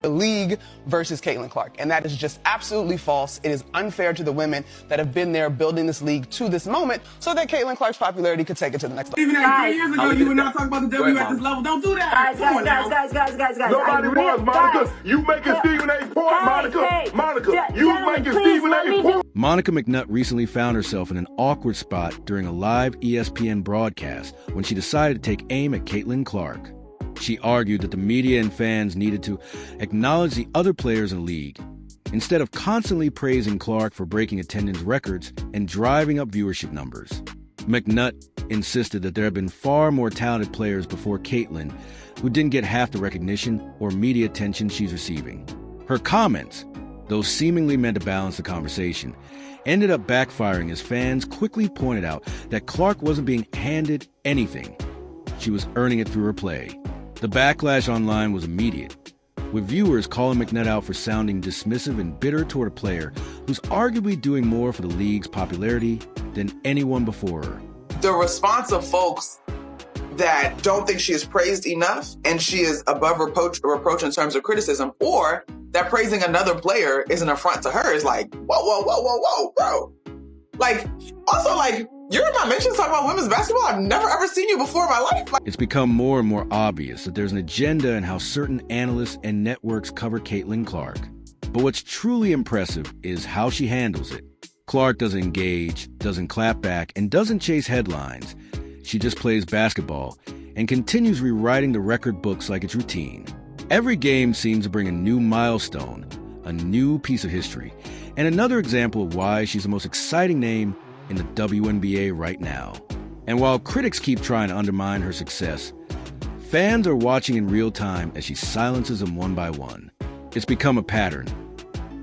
the league versus Caitlin Clark. And that is just absolutely false. It is unfair to the women that have been there building this league to this moment so that Caitlin Clark's popularity could take it to the next level. Even 3 years ago, you were not talking about the W at this level. Don't do that. Guys. Nobody was, Monica. You making Stephen A. point, Monica. Monica, you making Stephen A. point. Monica McNutt recently found herself in an awkward spot during a live ESPN broadcast when she decided to take aim at Caitlin Clark. She argued that the media and fans needed to acknowledge the other players in the league, instead of constantly praising Clark for breaking attendance records and driving up viewership numbers. McNutt insisted that there had been far more talented players before Caitlin who didn't get half the recognition or media attention she's receiving. Her comments, though seemingly meant to balance the conversation, ended up backfiring as fans quickly pointed out that Clark wasn't being handed anything. She was earning it through her play. The backlash online was immediate, with viewers calling McNutt out for sounding dismissive and bitter toward a player who's arguably doing more for the league's popularity than anyone before her. The response of folks that don't think she is praised enough and she is above reproach in terms of criticism, or that praising another player is an affront to her is like, whoa, bro. Like, also, like, you're in my mentions talking about women's basketball. I've never ever seen you before in my life. It's become more and more obvious that there's an agenda in how certain analysts and networks cover Caitlin Clark. But what's truly impressive is how she handles it. Clark doesn't engage, doesn't clap back, and doesn't chase headlines. She just plays basketball and continues rewriting the record books like it's routine. Every game seems to bring a new milestone, a new piece of history, and another example of why she's the most exciting name in the WNBA right now. And while critics keep trying to undermine her success, fans are watching in real time as she silences them one by one. It's become a pattern.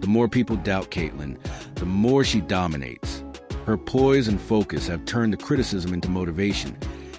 The more people doubt Caitlin, the more she dominates. Her poise and focus have turned the criticism into motivation,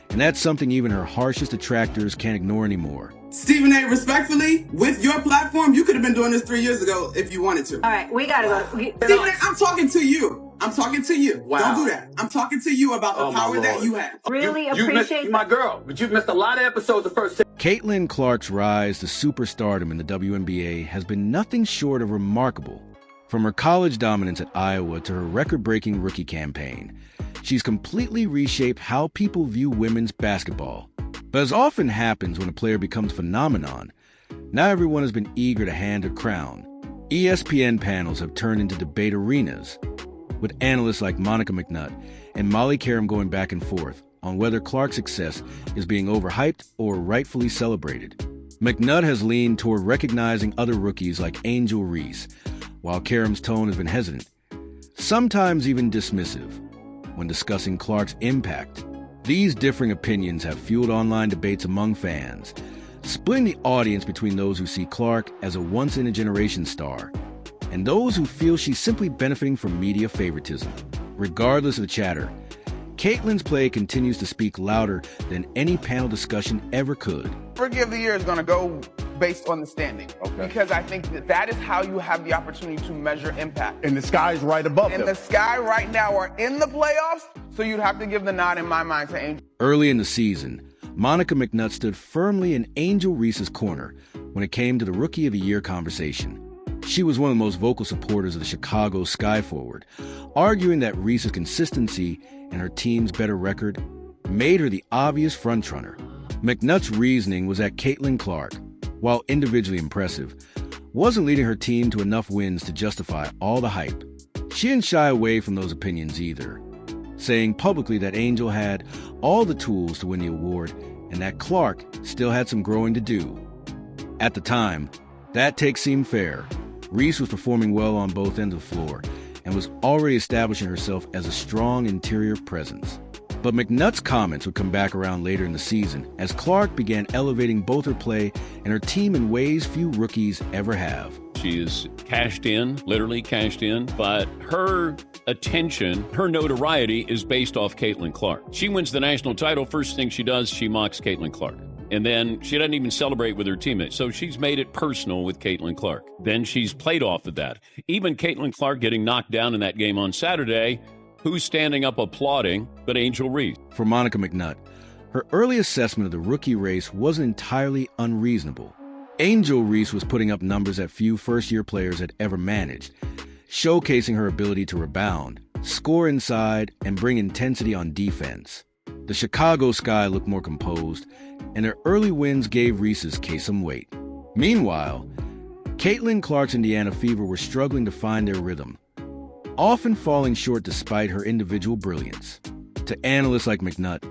and that's something even her harshest detractors can't ignore anymore. Stephen A., respectfully, with your platform, you could have been doing this 3 years ago if you wanted to. All right, we gotta go. Stephen A., I'm talking to you. Wow. Don't do that. I'm talking to you about the power that you have. Really You appreciate missed, my girl, but you've missed a lot of episodes the first. Caitlin Clark's rise to superstardom in the WNBA has been nothing short of remarkable. From her college dominance at Iowa to her record-breaking rookie campaign, she's completely reshaped how people view women's basketball. But as often happens when a player becomes a phenomenon, now everyone has been eager to hand her crown. ESPN panels have turned into debate arenas, with analysts like Monica McNutt and Molly Karam going back and forth on whether Clark's success is being overhyped or rightfully celebrated. McNutt has leaned toward recognizing other rookies like Angel Reese, while Karam's tone has been hesitant, sometimes even dismissive, when discussing Clark's impact. These differing opinions have fueled online debates among fans, splitting the audience between those who see Clark as a once-in-a-generation star and those who feel she's simply benefiting from media favoritism. Regardless of the chatter, Caitlin's play continues to speak louder than any panel discussion ever could. Rookie of the Year is going to go based on the standing. Okay. Because I think that is how you have the opportunity to measure impact. And the sky's right above them. And the Sky right now are in the playoffs, so you'd have to give the nod in my mind to Angel. Early in the season, Monica McNutt stood firmly in Angel Reese's corner when it came to the Rookie of the Year conversation. She was one of the most vocal supporters of the Chicago Sky forward, arguing that Reese's consistency and her team's better record made her the obvious frontrunner. McNutt's reasoning was that Caitlin Clark, while individually impressive, wasn't leading her team to enough wins to justify all the hype. She didn't shy away from those opinions either, saying publicly that Angel had all the tools to win the award and that Clark still had some growing to do. At the time, that take seemed fair. Reese was performing well on both ends of the floor and was already establishing herself as a strong interior presence. But McNutt's comments would come back around later in the season as Clark began elevating both her play and her team in ways few rookies ever have. She is cashed in, literally cashed in, but her attention, her notoriety is based off Caitlin Clark. She wins the national title. First thing she does, she mocks Caitlin Clark. And then she doesn't even celebrate with her teammates. So she's made it personal with Caitlin Clark. Then she's played off of that. Even Caitlin Clark getting knocked down in that game on Saturday, who's standing up applauding but Angel Reese? For Monica McNutt, her early assessment of the rookie race wasn't entirely unreasonable. Angel Reese was putting up numbers that few first-year players had ever managed, showcasing her ability to rebound, score inside, and bring intensity on defense. The Chicago Sky looked more composed, and their early wins gave Reese's case some weight. Meanwhile, Caitlin Clark's Indiana Fever were struggling to find their rhythm, often falling short despite her individual brilliance. To analysts like McNutt,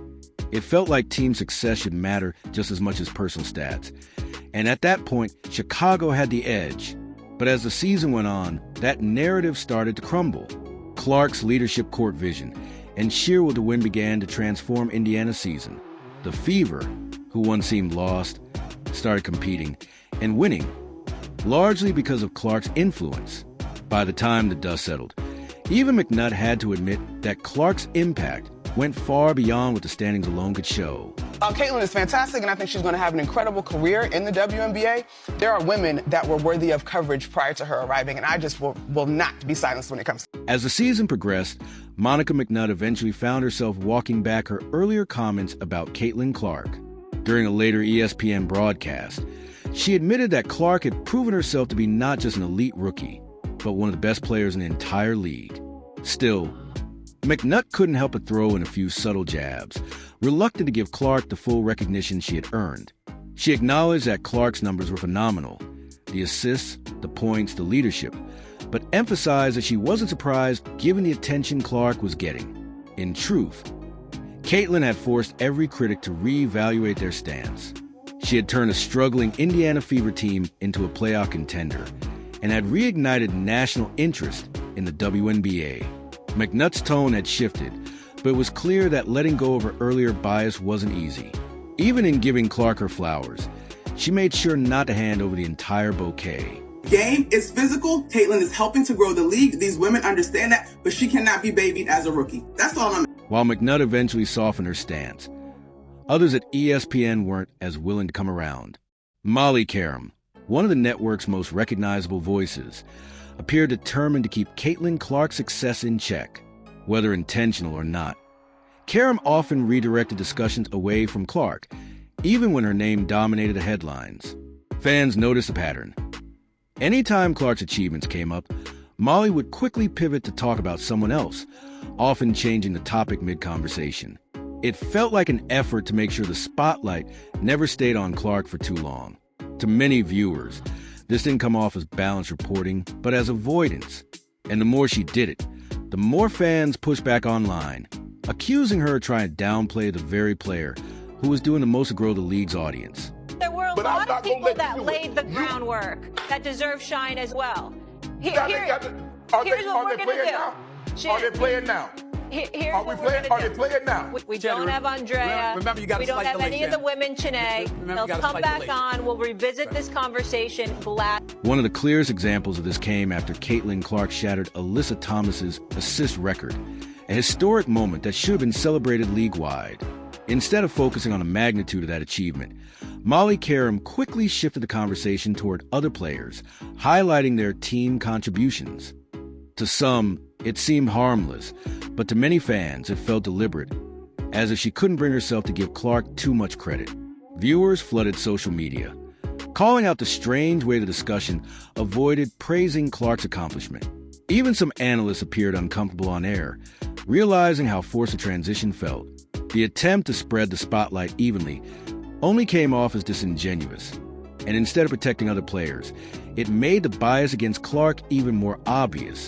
it felt like team success should matter just as much as personal stats. And at that point, Chicago had the edge. But as the season went on, that narrative started to crumble. Clark's leadership, court vision, and sheer will to win began to transform Indiana's season. The Fever, who once seemed lost, started competing and winning, largely because of Clark's influence. By the time the dust settled, even McNutt had to admit that Clark's impact went far beyond what the standings alone could show. Caitlin is fantastic, and I think she's going to have an incredible career in the WNBA. There are women that were worthy of coverage prior to her arriving, and I just will not be silenced when it comes to. As the season progressed, Monica McNutt eventually found herself walking back her earlier comments about Caitlin Clark. During a later ESPN broadcast, she admitted that Clark had proven herself to be not just an elite rookie, but one of the best players in the entire league. Still, McNutt couldn't help but throw in a few subtle jabs, reluctant to give Clark the full recognition she had earned. She acknowledged that Clark's numbers were phenomenal, the assists, the points, the leadership, but emphasized that she wasn't surprised given the attention Clark was getting. In truth, Caitlin had forced every critic to reevaluate their stance. She had turned a struggling Indiana Fever team into a playoff contender and had reignited national interest in the WNBA. McNutt's tone had shifted, but it was clear that letting go of her earlier bias wasn't easy. Even in giving Clark her flowers, she made sure not to hand over the entire bouquet. Game is physical. Caitlin is helping to grow the league. These women understand that, but she cannot be babied as a rookie. That's all I'm. While McNutt eventually softened her stance, others at ESPN weren't as willing to come around. Molly Karam, one of the network's most recognizable voices, appeared determined to keep Caitlin Clark's success in check, whether intentional or not. Karam often redirected discussions away from Clark, even when her name dominated the headlines. Fans noticed a pattern. Anytime Clark's achievements came up, Molly would quickly pivot to talk about someone else, often changing the topic mid-conversation. It felt like an effort to make sure the spotlight never stayed on Clark for too long. To many viewers, this didn't come off as balanced reporting, but as avoidance. And the more she did it, the more fans pushed back online, accusing her of trying to downplay the very player who was doing the most to grow the league's audience. There were a lot of people that laid the groundwork that deserve shine as well. Here's what we're going to do. Are they playing now? Here's Are what we're going to do. Are they playing now? We don't have Andrea. Remember, you got we don't have any of the women, Chanae. They'll come back on. We'll revisit this conversation. One of the clearest examples of this came after Caitlin Clark shattered Alyssa Thomas's assist record, a historic moment that should have been celebrated league-wide. Instead of focusing on the magnitude of that achievement, Molly Karam quickly shifted the conversation toward other players, highlighting their team contributions. To some, it seemed harmless, but to many fans, it felt deliberate, as if she couldn't bring herself to give Clark too much credit. Viewers flooded social media, calling out the strange way the discussion avoided praising Clark's accomplishment. Even some analysts appeared uncomfortable on air, realizing how forced the transition felt. The attempt to spread the spotlight evenly only came off as disingenuous, and instead of protecting other players, it made the bias against Clark even more obvious.